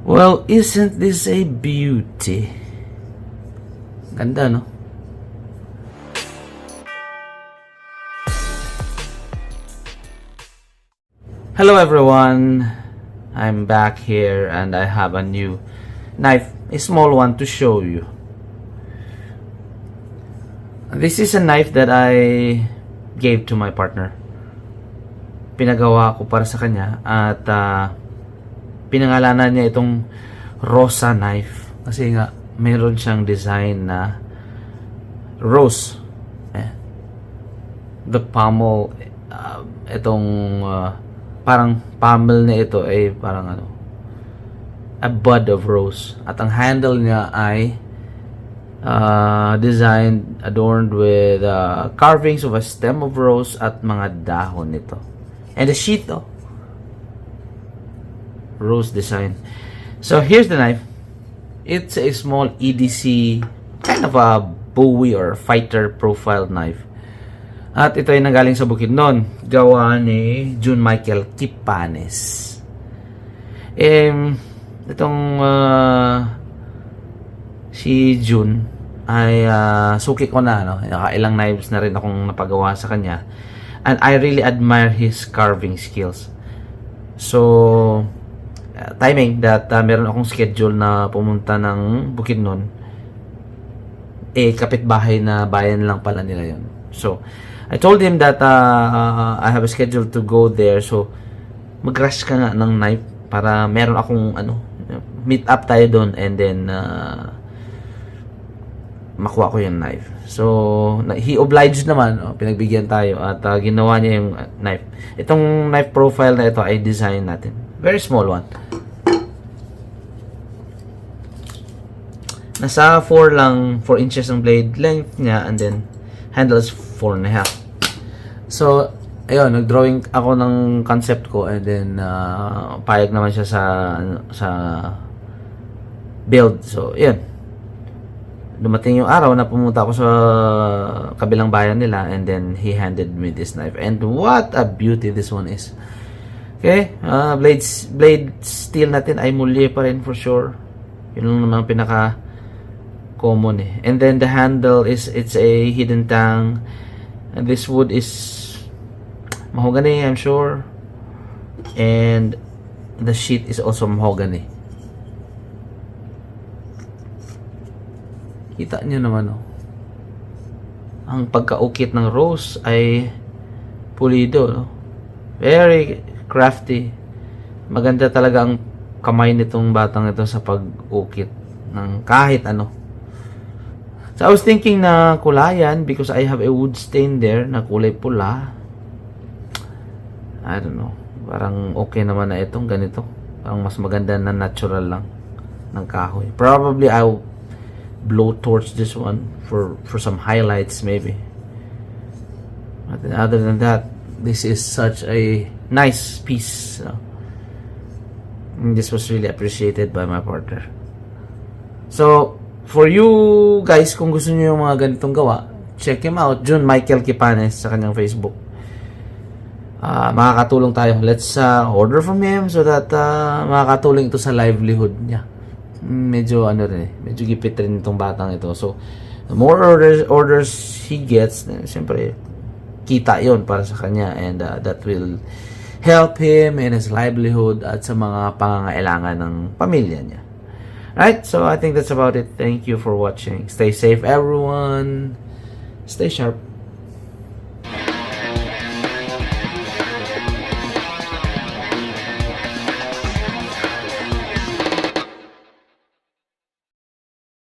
Well, isn't this a beauty? Ganda, no? Hello everyone, I'm back here and I have a new knife, a small one to show you. This is a knife that I gave to my partner. Pinagawa ko para sa kanya at pinangalanan niya itong Rosa knife kasi nga meron siyang design na rose. The pommel, itong parang pommel na ito ay parang a bud of rose, at ang handle niya ay designed, adorned with carvings of a stem of rose at mga dahon nito, and the sheath rose design. So here's the knife. It's a small EDC, kind of a Bowie or fighter profile knife. At ito ay nanggaling sa Bukidnon, gawa ni June Michael Kipanes. Itong si June ay suki ko na, ilang knives na rin akong napagawa sa kanya, and I really admire his carving skills. So timing that meron akong schedule na pumunta ng Bukidnon, kapitbahay na bayan lang pala nila yun. So I told him that I have a schedule to go there, so mag-rush ka nga ng knife para meron akong meet up tayo doon, and then makuha ko yung knife. So he obliged naman, pinagbigyan tayo at ginawa niya yung knife. Itong knife profile na ito ay design natin, very small one. Nasa 4 inches ang blade length niya, and then handle is 4.5. So, ayun, nag-drawing ako ng concept ko, and then payag naman siya sa build. So, yun. Dumating yung araw na pumunta ako sa kabilang bayan nila, and then he handed me this knife. And what a beauty this one is. Okay? Blade steel natin ay mulye pa rin for sure. Yun lang naman pinaka common eh. And then the handle it's a hidden tang, and this wood is mahogany, I'm sure, and the sheet is also mahogany. Kita nyo naman ang pagkaukit ng rose ay pulido, very crafty. Maganda talaga ang kamay nitong batang ito sa pag-ukit ng kahit ano. So I was thinking na kulayan because I have a wood stain there na kulay pula. I don't know. Parang okay naman na itong ganito. Parang mas maganda na natural lang ng kahoy. Probably I'll blow torch this one for some highlights maybe. But other than that, this is such a nice piece. And this was really appreciated by my partner. So for you guys, kung gusto niyo yung mga ganitong gawa, check him out, June Michael Kipanes, sa kanyang Facebook. Makakatulong tayo. Let's order from him so that makakatulong ito sa livelihood niya. Medyo medyo gipit rin itong batang ito. So the more orders he gets, siyempre kita yon para sa kanya, and that will help him in his livelihood at sa mga pangangailangan ng pamilya niya. Right? So I think that's about it. Thank you for watching. Stay safe everyone. Stay sharp.